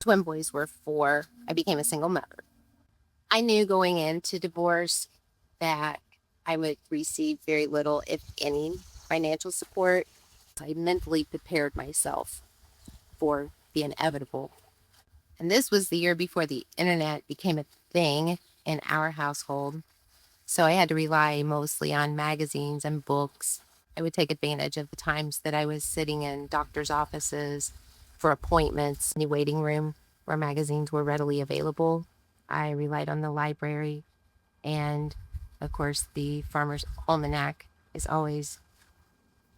Twin boys were 4. I became a single mother. I knew going into divorce that I would receive very little, if any, financial support. I mentally prepared myself for the inevitable. And this was the year before the internet became a thing in our household. So I had to rely mostly on magazines and books. I would take advantage of the times that I was sitting in doctor's offices for appointments, in the waiting room where magazines were readily available. I relied on the library, and of course, the Farmer's Almanac is always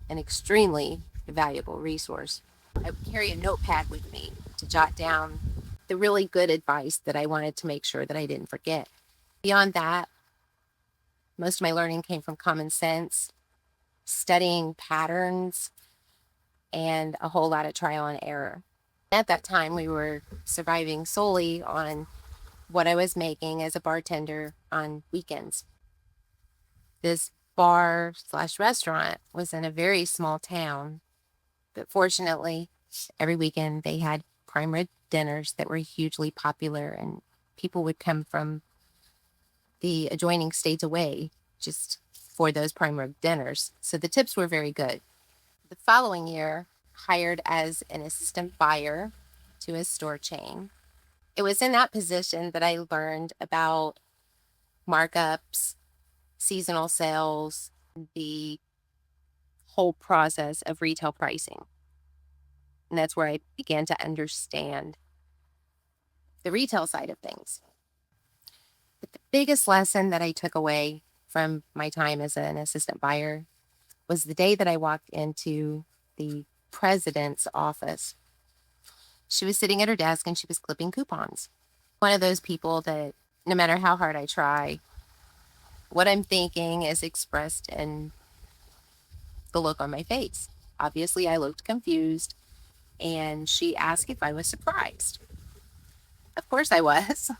an extremely valuable resource. I would carry a notepad with me to jot down the really good advice that I wanted to make sure that I didn't forget. Beyond that, most of my learning came from common sense, studying patterns, and a whole lot of trial and error. At that time, we were surviving solely on what I was making as a bartender on weekends. This bar slash restaurant was in a very small town, but fortunately, every weekend they had prime rib dinners that were hugely popular, and people would come from the adjoining states away just for those prime rib dinners. So the tips were very good. The following year, hired as an assistant buyer to a store chain. It was in that position that I learned about markups, seasonal sales, the whole process of retail pricing. And that's where I began to understand the retail side of things. But the biggest lesson that I took away from my time as an assistant buyer was the day that I walked into the president's office. She was sitting at her desk and she was clipping coupons. One of those people that no matter how hard I try, what I'm thinking is expressed in the look on my face. Obviously, I looked confused, and she asked if I was surprised. Of course I was.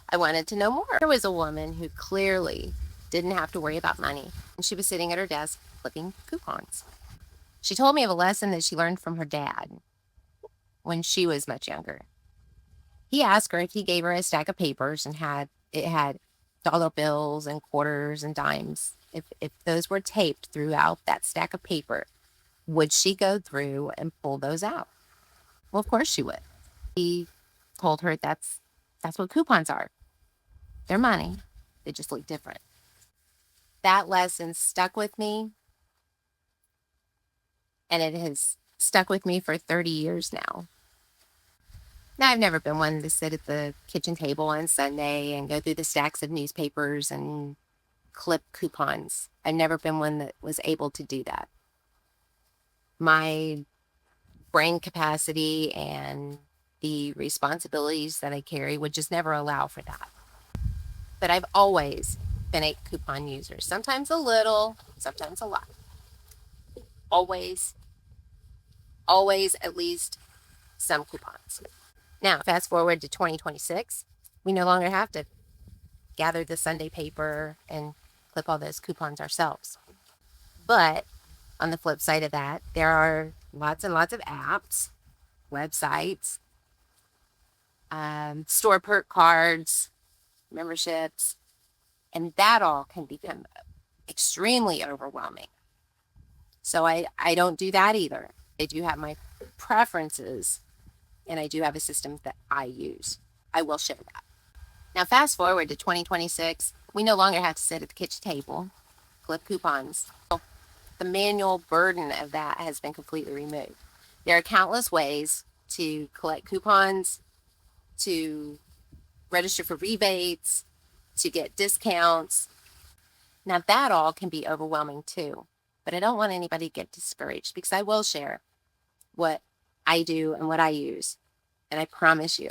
I wanted to know more. There was a woman who clearly didn't have to worry about money, and she was sitting at her desk flipping coupons. She told me of a lesson that she learned from her dad when she was much younger. He asked her if he gave her a stack of papers and it had dollar bills and quarters and dimes. If those were taped throughout that stack of paper, would she go through and pull those out? Well, of course she would. He told her that's what coupons are. They're money. They just look different. That lesson stuck with me, and it has stuck with me for 30 years now. Now, I've never been one to sit at the kitchen table on Sunday and go through the stacks of newspapers and clip coupons. I've never been one that was able to do that. My brain capacity and the responsibilities that I carry would just never allow for that. But I've always been a coupon user. Sometimes a little, sometimes a lot. Always, always at least some coupons. Now, fast forward to 2026, we no longer have to gather the Sunday paper and clip all those coupons ourselves. But on the flip side of that, there are lots and lots of apps, websites, store perk cards, memberships, and that all can become extremely overwhelming. So I don't do that either. I do have my preferences, and I do have a system that I use. I will share that. Now, fast forward to 2026, we no longer have to sit at the kitchen table, clip coupons. The manual burden of that has been completely removed. There are countless ways to collect coupons, to register for rebates, to get discounts. Now, that all can be overwhelming too, but I don't want anybody to get discouraged because I will share what I do and what I use. And I promise you,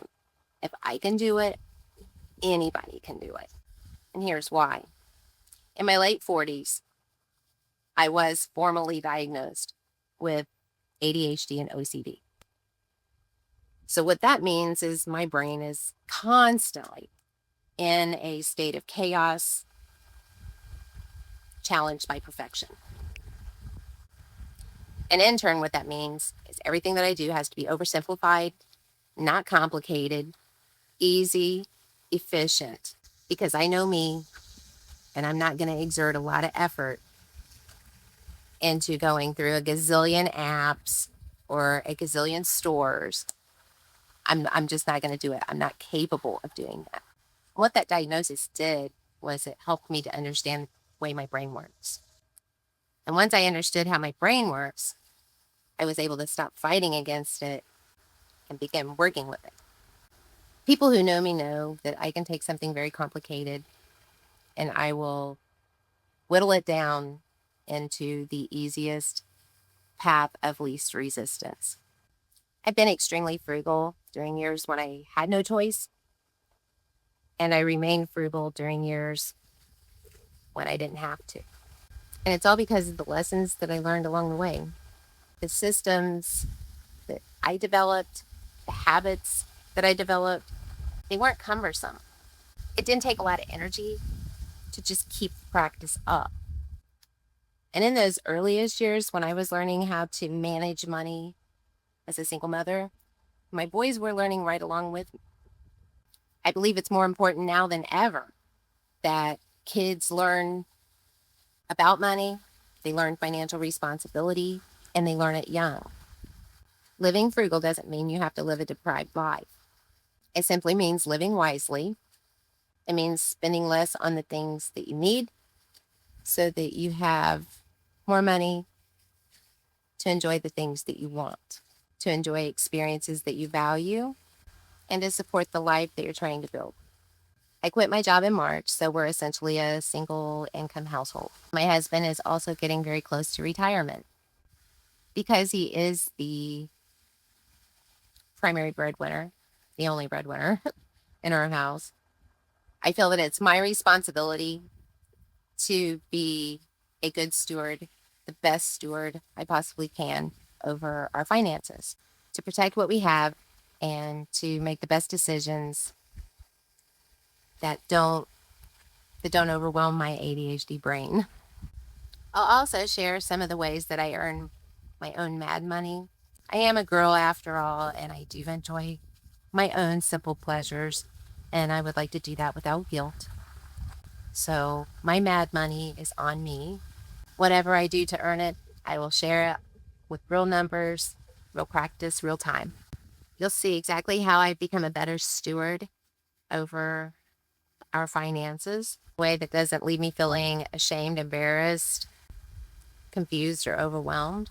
if I can do it, anybody can do it. And here's why. In my late 40s, I was formally diagnosed with ADHD and OCD. So what that means is my brain is constantly in a state of chaos, challenged by perfection. And in turn, what that means is everything that I do has to be oversimplified, not complicated, easy, efficient, because I know me and I'm not going to exert a lot of effort into going through a gazillion apps or a gazillion stores. I'm just not going to do it. I'm not capable of doing that. What that diagnosis did was it helped me to understand the way my brain works. And once I understood how my brain works, I was able to stop fighting against it and begin working with it. People who know me know that I can take something very complicated and I will whittle it down into the easiest path of least resistance. I've been extremely frugal during years when I had no choice, and I remained frugal during years when I didn't have to. And it's all because of the lessons that I learned along the way. The systems that I developed, the habits that I developed, they weren't cumbersome. It didn't take a lot of energy to just keep the practice up. And in those earliest years when I was learning how to manage money as a single mother, my boys were learning right along with me. I believe it's more important now than ever that kids learn about money, they learn financial responsibility, and they learn it young. Living frugal doesn't mean you have to live a deprived life. It simply means living wisely. It means spending less on the things that you need so that you have more money to enjoy the things that you want, to enjoy experiences that you value, and to support the life that you're trying to build. I quit my job in March, so we're essentially a single income household. My husband is also getting very close to retirement. Because he is the primary breadwinner, the only breadwinner in our house, I feel that it's my responsibility to be a good steward, the best steward I possibly can over our finances, to protect what we have and to make the best decisions that don't overwhelm my ADHD brain. I'll also share some of the ways that I earn my own mad money. I am a girl after all, and I do enjoy my own simple pleasures, and I would like to do that without guilt. So my mad money is on me. Whatever I do to earn it, I will share it with real numbers, real practice, real time. You'll see exactly how I've become a better steward over our finances, a way that doesn't leave me feeling ashamed, embarrassed, confused, or overwhelmed.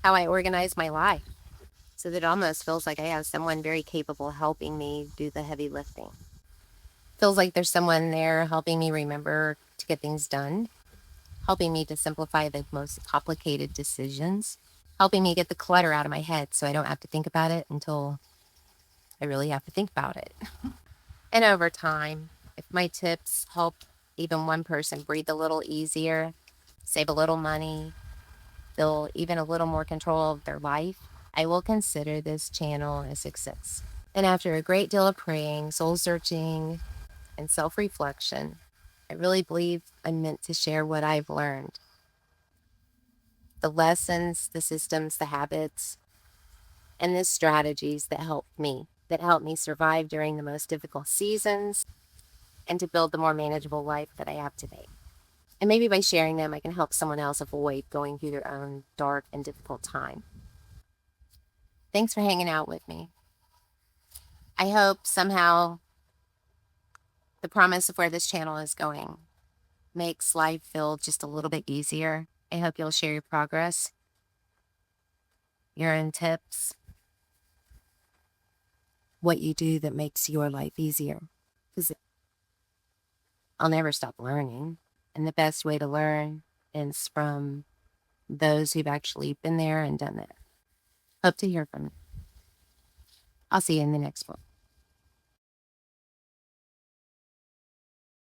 How I organize my life so that it almost feels like I have someone very capable helping me do the heavy lifting. Feels like there's someone there helping me remember to get things done, helping me to simplify the most complicated decisions, helping me get the clutter out of my head so I don't have to think about it until I really have to think about it. And over time, if my tips help even one person breathe a little easier, save a little money, feel even a little more control of their life, I will consider this channel a success. And after a great deal of praying, soul searching, and self-reflection, I really believe I'm meant to share what I've learned. The lessons, the systems, the habits, and the strategies that helped me survive during the most difficult seasons and to build the more manageable life that I have today. And maybe by sharing them, I can help someone else avoid going through their own dark and difficult time. Thanks for hanging out with me. I hope somehow the promise of where this channel is going makes life feel just a little bit easier. I hope you'll share your progress, your own tips, what you do that makes your life easier. Because I'll never stop learning. And the best way to learn is from those who've actually been there and done that. Hope to hear from you. I'll see you in the next one.